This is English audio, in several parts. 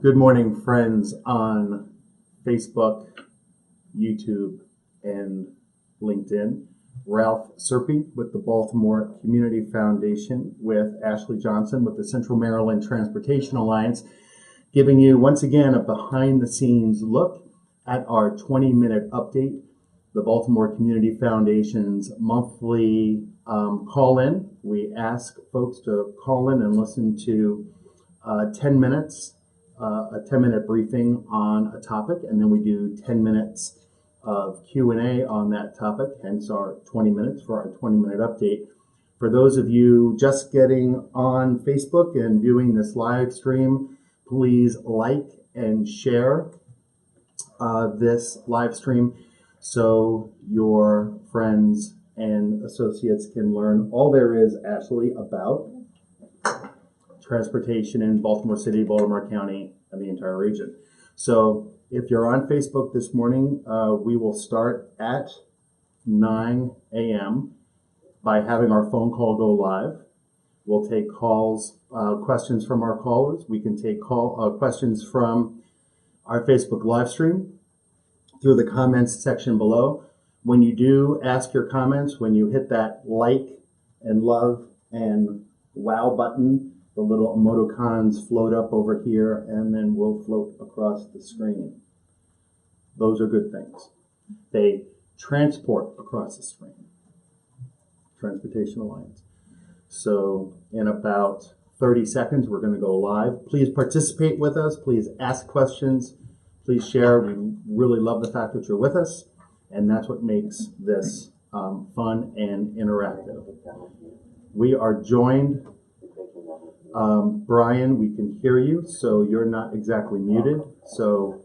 Good morning, friends on Facebook, YouTube, and LinkedIn. Ralph Serpe with the Baltimore Community Foundation with Ashlee Johnson with the Central Maryland Transportation Alliance, giving you once again a behind-the-scenes look at our 20-minute update, the Baltimore Community Foundation's monthly call-in. We ask folks to call in and listen to 10 minutes, a 10-minute briefing on a topic, and then we do 10 minutes of Q&A on that topic, hence our 20 minutes for our 20-minute update. For those of you just getting on Facebook and viewing this live stream, please like and share this live stream so your friends and associates can learn all there is, Ashlee, about transportation in Baltimore City, Baltimore County, and the entire region. So if you're on Facebook this morning, we will start at 9 a.m. by having our phone call go live. We'll take calls, questions from our callers. We can take questions from our Facebook live stream through the comments section below. When you do ask your comments, when you hit that like and love and wow button, the little emoticons float up over here and then will float across the screen. Those are good things. They transport across the screen. Transportation Alliance. So in about 30 seconds, we're going to go live. Please participate with us. Please ask questions. Please share. We really love the fact that you're with us. And that's what makes this fun and interactive. We are joined. Brian, we can hear you, so you're not exactly muted. So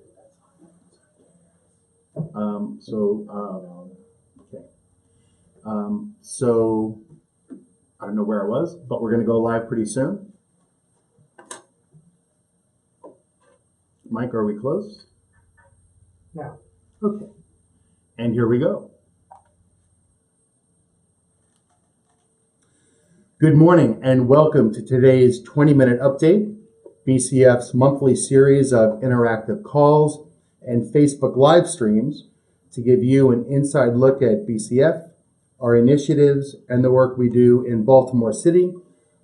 I don't know where I was, but we're going to go live pretty soon. Mike, are we close? Yeah. Okay. And here we go. Good morning and welcome to today's 20-minute update, BCF's monthly series of interactive calls and Facebook live streams to give you an inside look at BCF, our initiatives, and the work we do in Baltimore City,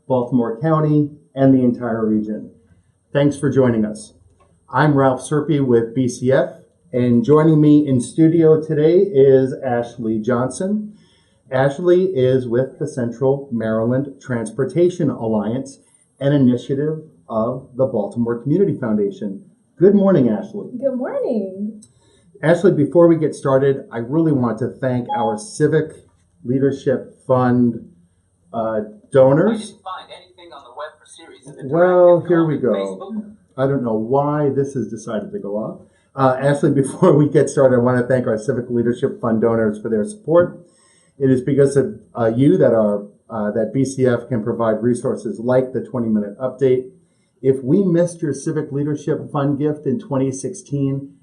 Baltimore County, and the entire region. Thanks for joining us. I'm Ralph Serpe with BCF, and joining me in studio today is Ashlee Johnson. Ashlee is with the Central Maryland Transportation Alliance, an initiative of the Baltimore Community Foundation. Good morning, Ashlee. Good morning. Ashlee, before we get started, I really want to thank our Civic Leadership Fund donors. I didn't find anything on the web for series of Well, here we go. Facebook. I don't know why this has decided to go off. Ashlee, before we get started, I want to thank our Civic Leadership Fund donors for their support. It is because of you that BCF can provide resources like the 20-minute update. If we missed your Civic Leadership Fund gift in 2016,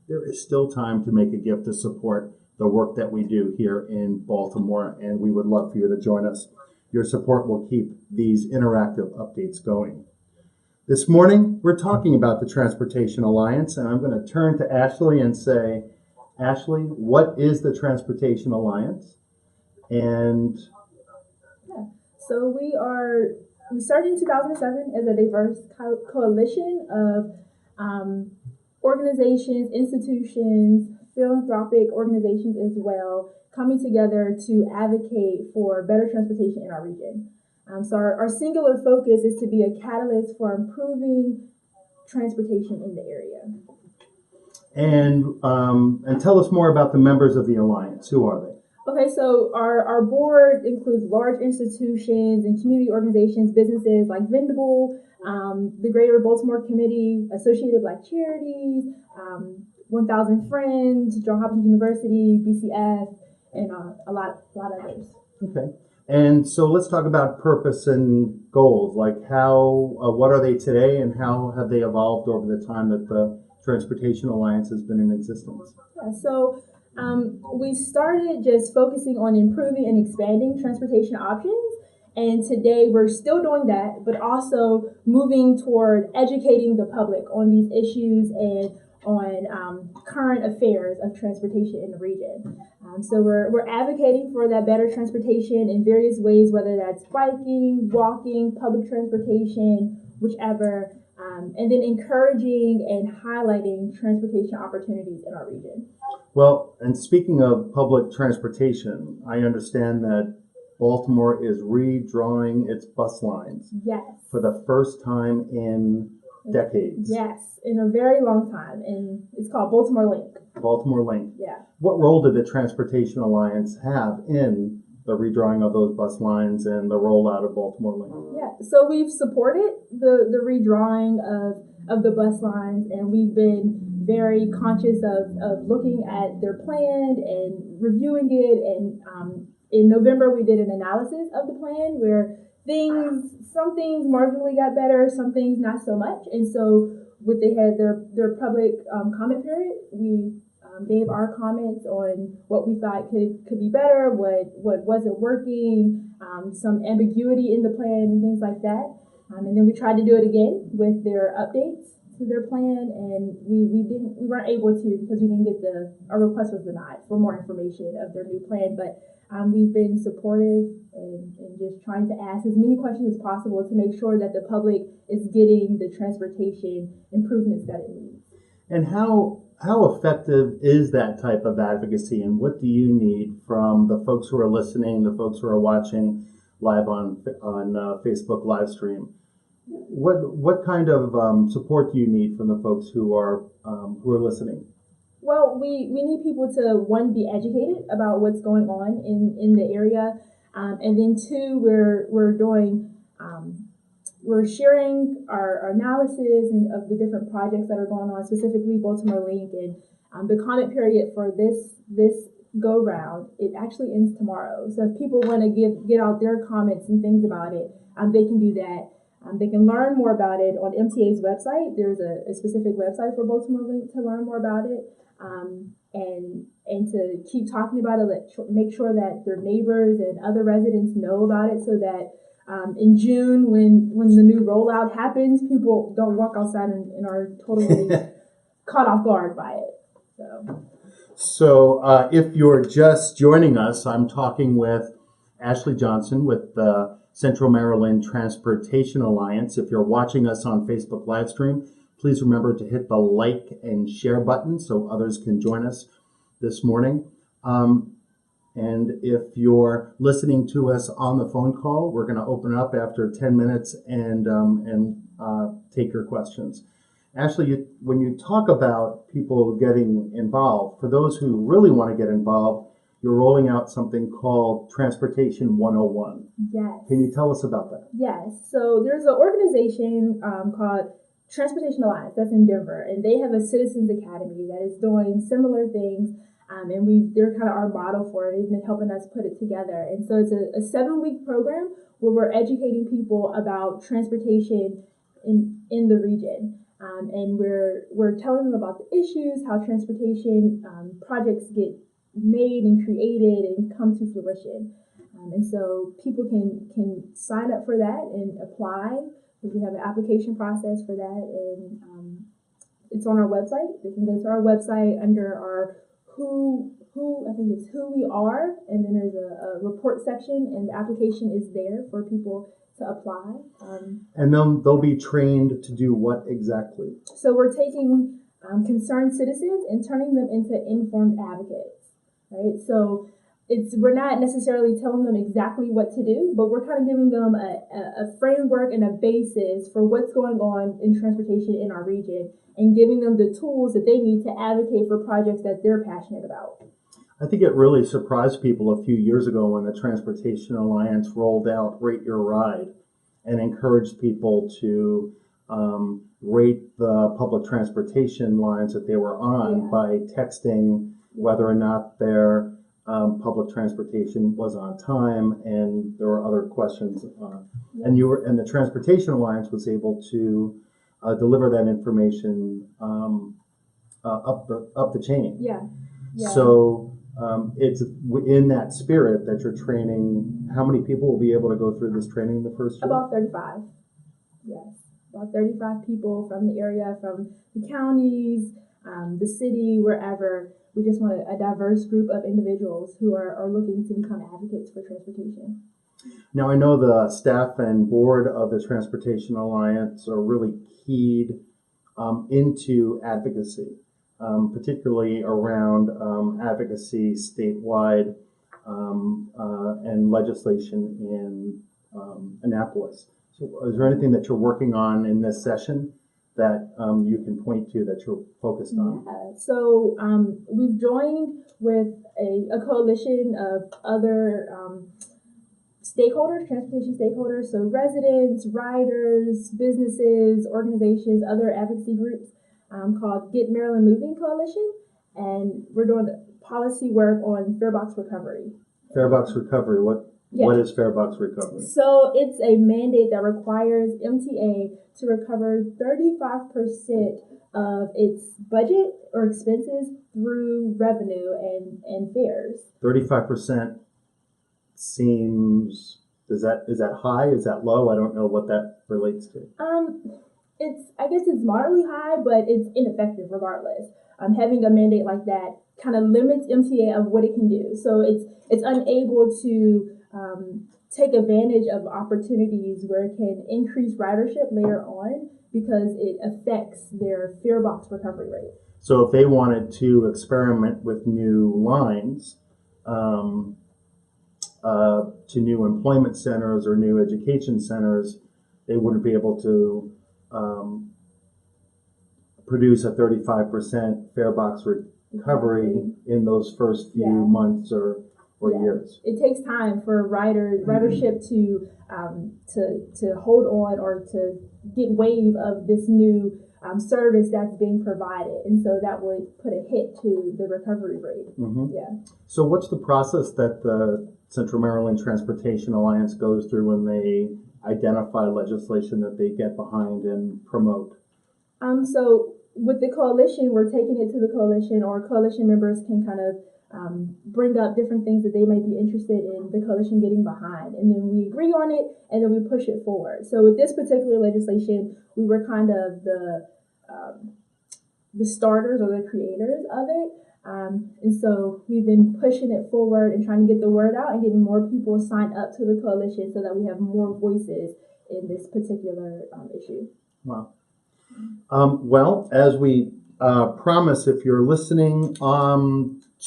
there is still time to make a gift to support the work that we do here in Baltimore, and we would love for you to join us. Your support will keep these interactive updates going. This morning, we're talking about the Transportation Alliance, and I'm going to turn to Ashlee and say, Ashlee, what is the Transportation Alliance? And so we started in 2007 as a diverse coalition of organizations, institutions, philanthropic organizations as well, coming together to advocate for better transportation in our region. So our singular focus is to be a catalyst for improving transportation in the area. And tell us more about the members of the Alliance. Who are they? Okay, so our board includes large institutions and community organizations, businesses like Vendible, the Greater Baltimore Committee, Associated Black Charities, 1,000 Friends, Johns Hopkins University, BCF, and a lot others. Okay. And so let's talk about purpose and goals. Like what are they today and how have they evolved over the time that the Transportation Alliance has been in existence? Yeah, so we started just focusing on improving and expanding transportation options And today we're still doing that, but also moving toward educating the public on these issues and on current affairs of transportation in the region. So we're advocating for that better transportation in various ways, whether that's biking, walking, public transportation, whichever, and then encouraging and highlighting transportation opportunities in our region. Well, and speaking of public transportation, I understand that Baltimore is redrawing its bus lines Yes. for the first time in decades. Yes, in a very long time, and it's called Baltimore Link. Baltimore Link. Yeah. What role did the Transportation Alliance have in the redrawing of those bus lines and the rollout of Baltimore Link? Yeah, so we've supported the redrawing of the bus lines, and we've been very conscious of looking at their plan and reviewing it. And in November, we did an analysis of the plan where some things marginally got better, some things not so much. And so when they had their public comment period, we gave our comments on what we thought could be better, what wasn't working, some ambiguity in the plan and things like that. And then we tried to do it again with their updates to their plan, and we weren't able to because we didn't get our request was denied for more information of their new plan. But we've been supportive and just trying to ask as many questions as possible to make sure that the public is getting the transportation improvements that it needs. And how effective is that type of advocacy, and what do you need from the folks who are listening, the folks who are watching live on Facebook live stream? What kind of support do you need from the folks who are listening? Well, we need people to, one, be educated about what's going on in the area, and then two, we're sharing our analysis of the different projects that are going on, specifically Baltimore Link, and the comment period for this go round, it actually ends tomorrow. So if people want to get out their comments and things about it, they can do that. They can learn more about it on MTA's website. There's a specific website for Baltimore Link to learn more about it, and to keep talking about it, make sure that their neighbors and other residents know about it, so that in June, when the new rollout happens, people don't walk outside and are totally caught off guard by it. So if you're just joining us, I'm talking with Ashlee Johnson with the Central Maryland Transportation Alliance. If you're watching us on Facebook live stream, please remember to hit the like and share button so others can join us this morning. And if you're listening to us on the phone call, we're going to open up after 10 minutes and take your questions. Ashlee, when you talk about people getting involved, for those who really want to get involved, you're rolling out something called Transportation 101. Yes. Can you tell us about that? Yes. So there's an organization called Transportation Alliance that's in Denver, and they have a Citizens Academy that is doing similar things. And they're kind of our model for it. They've been helping us put it together. And so it's a 7-week program where we're educating people about transportation in the region. And we're telling them about the issues, how transportation projects get made and created and come to fruition. And so people can sign up for that and apply. We have an application process for that, and it's on our website. They can go to our website under our who I think it's who we are, and then there's a report section, and the application is there for people to apply. And then they'll be trained to do what exactly? So we're taking concerned citizens and turning them into informed advocates, right? So we're not necessarily telling them exactly what to do, but we're kind of giving them a framework and a basis for what's going on in transportation in our region, and giving them the tools that they need to advocate for projects that they're passionate about. I think it really surprised people a few years ago when the Transportation Alliance rolled out Rate Your Ride and encouraged people to rate the public transportation lines that they were on by texting whether or not their public transportation was on time, and there were other questions. And the Transportation Alliance was able to deliver that information up the chain. Yeah. So it's in that spirit that you're training. How many people will be able to go through this training the first year? About 35. Yes, about 35 people from the area, from the counties, the city, wherever. We just want a diverse group of individuals who are looking to become advocates for transportation. Now, I know the staff and board of the Transportation Alliance are really keyed into advocacy, particularly around advocacy statewide and legislation in Annapolis. So is there anything that you're working on in this session that you can point to that you're focused on? Yeah. So we've joined with a coalition of other stakeholders, transportation stakeholders, so residents, riders, businesses, organizations, other advocacy groups called Get Maryland Moving Coalition, and we're doing policy work on fare box recovery. Fare box recovery, what is fare box recovery? So it's a mandate that requires MTA to recover 35% of its budget or expenses through revenue and fares. 35% seems, is that high? Is that low? I don't know what that relates to. I guess it's moderately high, but it's ineffective regardless. Having a mandate like that kind of limits MTA of what it can do. So it's unable to take advantage of opportunities where it can increase ridership later on because it affects their fare box recovery rate. So if they wanted to experiment with new lines to new employment centers or new education centers, they wouldn't be able to produce a 35% fare box recovery in those first few months or years. It takes time for ridership to hold on or to get wave of this new service that's being provided, and so that would put a hit to the recovery rate. Mm-hmm. Yeah. So what's the process that the Central Maryland Transportation Alliance goes through when they identify legislation that they get behind and promote? So with the coalition, we're taking it to the coalition, or coalition members can kind of bring up different things that they might be interested in the coalition getting behind, and then we agree on it, and then we push it forward. So with this particular legislation, we were kind of the starters or the creators of it, and so we've been pushing it forward and trying to get the word out and getting more people signed up to the coalition so that we have more voices in this particular issue. Wow. Well, as we promise, if you're listening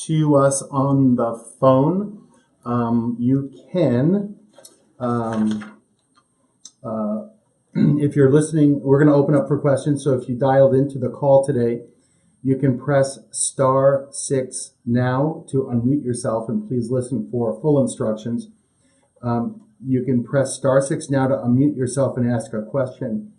to us on the phone, you can, if you're listening, we're going to open up for questions. So if you dialed into the call today, you can press *6 now to unmute yourself, and please listen for full instructions. You can press *6 now to unmute yourself and ask a question.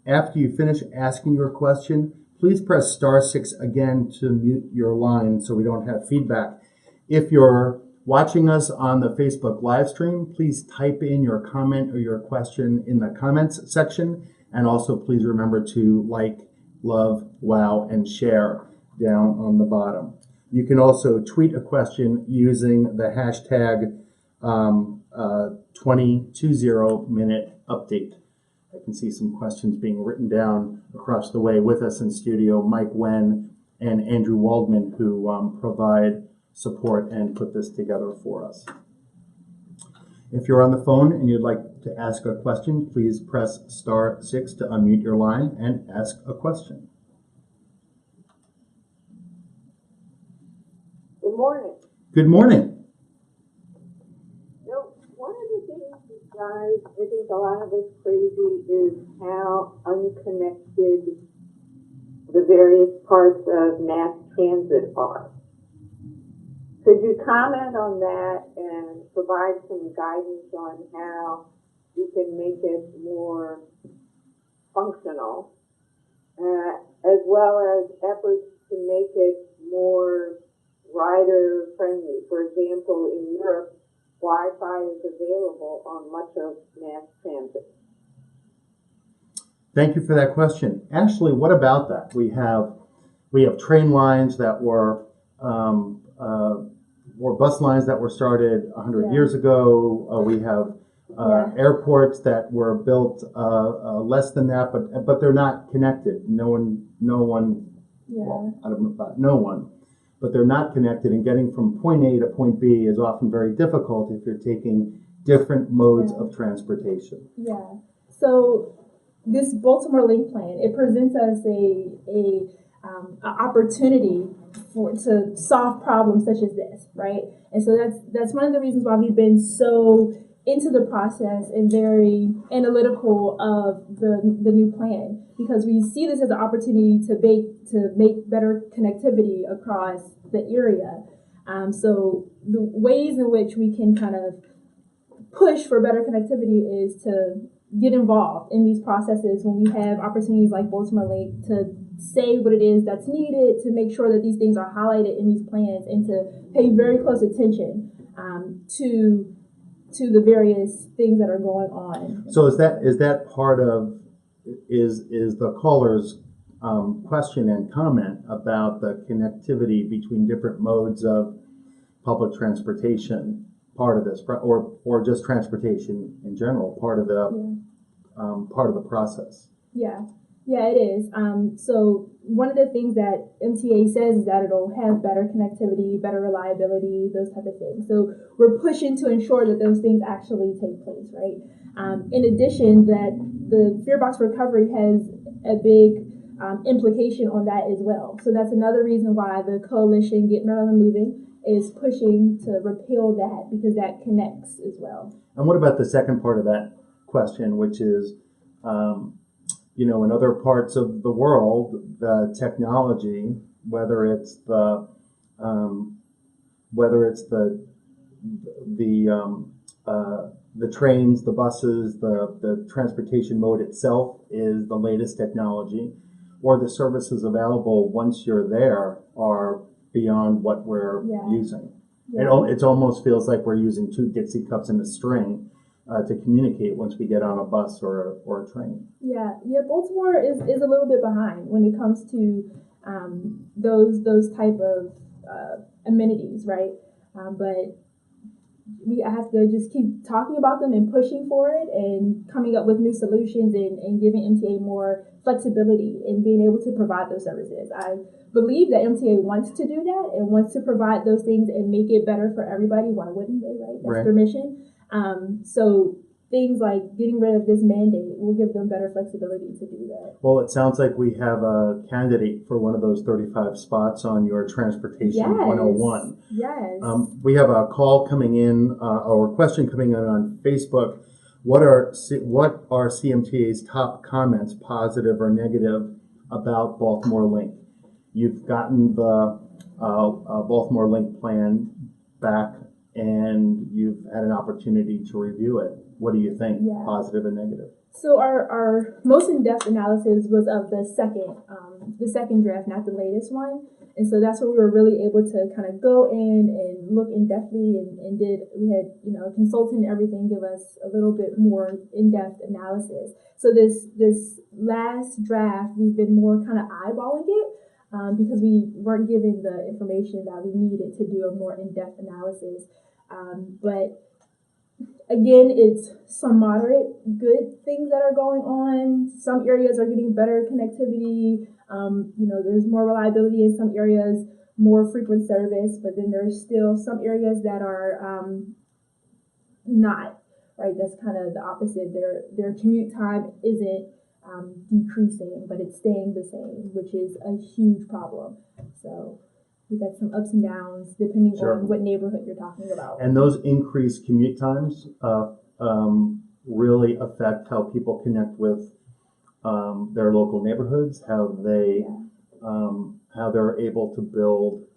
After you finish asking your question, please press *6 again to mute your line so we don't have feedback. If you're watching us on the Facebook live stream, please type in your comment or your question in the comments section. And also please remember to like, love, wow, and share down on the bottom. You can also tweet a question using the hashtag 2020minute update. I can see some questions being written down across the way. With us in studio, Mike Wen and Andrew Waldman, who provide support and put this together for us. If you're on the phone and you'd like to ask a question, please press *6 to unmute your line and ask a question. Good morning. Good morning. So one of the things that drives, I think, a lot of us crazy is how unconnected the various parts of mass transit are. Could you comment on that and provide some guidance on how you can make it more functional, as well as efforts to make it more rider friendly? For example, in Europe, Wi-Fi is available on much of mass transit. Thank you for that question. Ashlee, what about that? We have train lines that were or bus lines that were started 100 Yeah. years ago. We have Yeah. airports that were built less than that, but they're not connected. No one. Yeah. Well, I don't know about no one, but they're not connected. And getting from point A to point B is often very difficult if you're taking different modes Yeah. of transportation. Yeah. So this Baltimore Link Plan, it presents us a opportunity to solve problems such as this, right? And so that's one of the reasons why we've been so into the process and very analytical of the new plan, because we see this as an opportunity to make better connectivity across the area. So the ways in which we can kind of push for better connectivity is to get involved in these processes when we have opportunities like Baltimore Link to say what it is that's needed, to make sure that these things are highlighted in these plans, and to pay very close attention to the various things that are going on. So is that part of is the caller's question and comment about the connectivity between different modes of public transportation part of this, or just transportation in general, part of the process? Yeah, it is. So one of the things that MTA says is that it'll have better connectivity, better reliability, those type of things. So we're pushing to ensure that those things actually take place, right? In addition, that the fare box recovery has a big implication on that as well. So that's another reason why the coalition Get Maryland Moving is pushing to repeal that, because that connects as well. And what about the second part of that question, which is, in other parts of the world, the technology, whether it's the trains, the buses, the transportation mode itself is the latest technology, or the services available once you're there are beyond what we're using. Yeah. It almost feels like we're using two Dixie cups and a string to communicate once we get on a bus or a train. Yeah. Baltimore is a little bit behind when it comes to those type of amenities, right? But we have to just keep talking about them and pushing for it and coming up with new solutions and giving MTA more flexibility in being able to provide those services. I believe that MTA wants to do that and wants to provide those things and make it better for everybody. Why wouldn't they, right? That's their mission. So things like getting rid of this mandate will give them better flexibility to do that. Well, it sounds like we have a candidate for one of those 35 spots on your Transportation 101. Yes. We have a call coming in, or a question coming in on Facebook. What are CMTA's top comments, positive or negative, about Baltimore Link? You've gotten the Baltimore Link plan back, and you've had an opportunity to review it. What do you think, positive and negative? So our most in-depth analysis was of the second draft, not the latest one. And so that's where we were really able to kind of go in and look in-depthly and we had, a consultant and everything give us a little bit more in-depth analysis. So this last draft, we've been more kind of eyeballing it because we weren't given the information that we needed to do a more in-depth analysis. But again, it's some moderate good things that are going on. Some areas are getting better connectivity. There's more reliability in some areas, more frequent service, but then there's still some areas that are not, right? That's kind of the opposite. Their commute time isn't decreasing, but it's staying the same, which is a huge problem. So we got some ups and downs depending on what neighborhood you're talking about. And those increased commute times really affect how people connect with their local neighborhoods, how they're able to build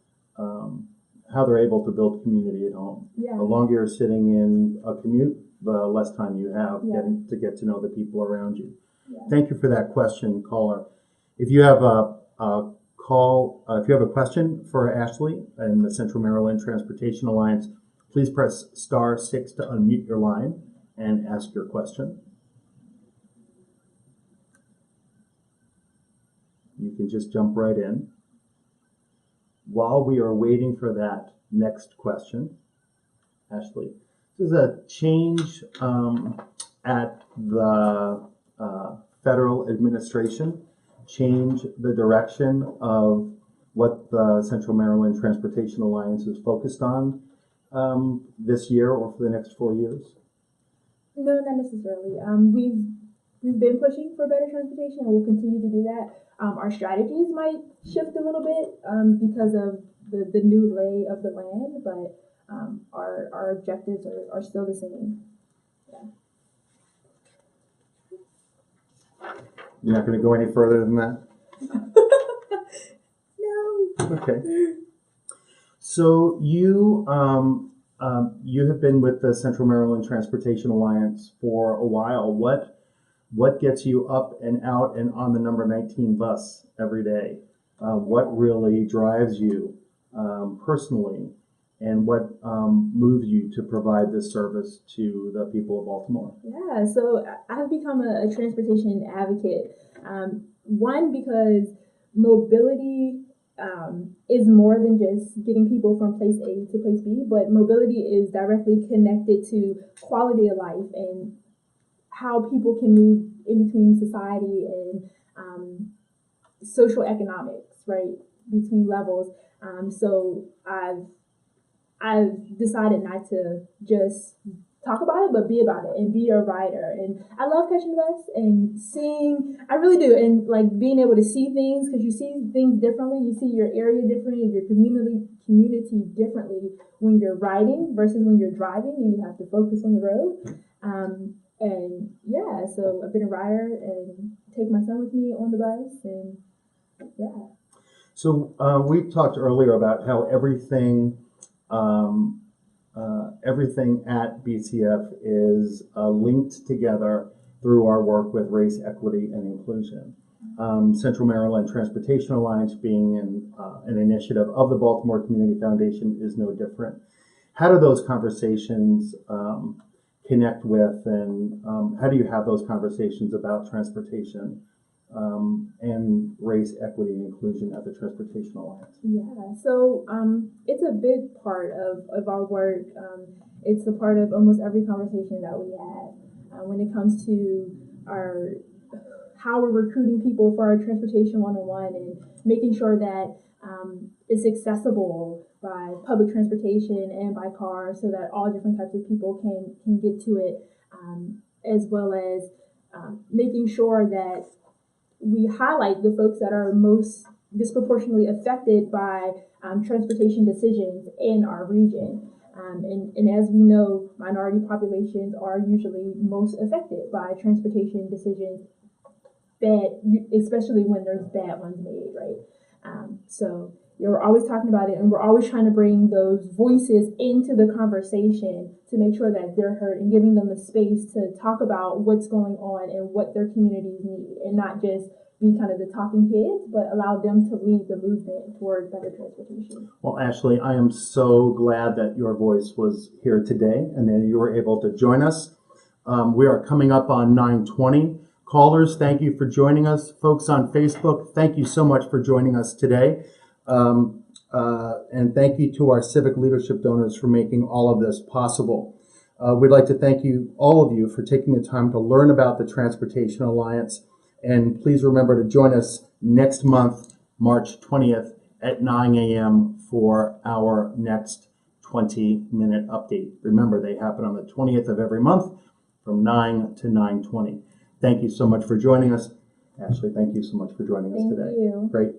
community at home. Yeah. The longer you're sitting in a commute, the less time you have getting to get to know the people around you. Yeah. Thank you for that question, caller. If you have if you have a question for Ashlee in the Central Maryland Transportation Alliance, please press *6 to unmute your line and ask your question. You can just jump right in. While we are waiting for that next question, Ashlee. This is a change at the federal administration, change the direction of what the Central Maryland Transportation Alliance is focused on this year or for the next 4 years? No, not necessarily. We've been pushing for better transportation, and we'll continue to do that. Our strategies might shift a little bit because of the new lay of the land, but our objectives are still the same. You're not going to go any further than that? No. Okay. So you have been with the Central Maryland Transportation Alliance for a while. What gets you up and out and on the number 19 bus every day? What really drives you personally, and what moves you to provide this service to the people of Baltimore? Yeah, so I've become a transportation advocate. One, because mobility is more than just getting people from place A to place B, but mobility is directly connected to quality of life and how people can move in between society and social economics, right, between levels. So I've decided not to just talk about it, but be about it and be a rider. And I love catching the bus and seeing, I really do, and like being able to see things, because you see things differently. You see your area differently, your community differently when you're riding versus when you're driving and you have to focus on the road. And yeah, so I've been a rider and take my son with me on the bus, and yeah. So we talked earlier about how everything at BCF is linked together through our work with race, equity, and inclusion. Central Maryland Transportation Alliance, being an initiative of the Baltimore Community Foundation, is no different. How do those conversations connect with, and how do you have those conversations about transportation and race, equity, and inclusion at the Transportation Alliance? Yeah, so it's a big part of our work. It's a part of almost every conversation that we have when it comes to how we're recruiting people for our Transportation 101 and making sure that it's accessible by public transportation and by car, so that all different types of people can get to it, as well as making sure that we highlight the folks that are most disproportionately affected by transportation decisions in our region. And as we know, minority populations are usually most affected by transportation decisions, especially when there's bad ones made, right? So we're always talking about it, and we're always trying to bring those voices into the conversation to make sure that they're heard and giving them the space to talk about what's going on and what their communities need, and not just be kind of the talking heads, but allow them to lead the movement toward better transportation. Well, Ashlee, I am so glad that your voice was here today and that you were able to join us. We are coming up on 9:20. Callers, thank you for joining us. Folks on Facebook, thank you so much for joining us today. And thank you to our civic leadership donors for making all of this possible. We'd like to thank you, all of you, for taking the time to learn about the Transportation Alliance. And please remember to join us next month, March 20th at 9 a.m. for our next 20-minute update. Remember, they happen on the 20th of every month from 9 to 9:20. Thank you so much for joining us. Ashlee, thank you so much for joining us today. Thank you. Great.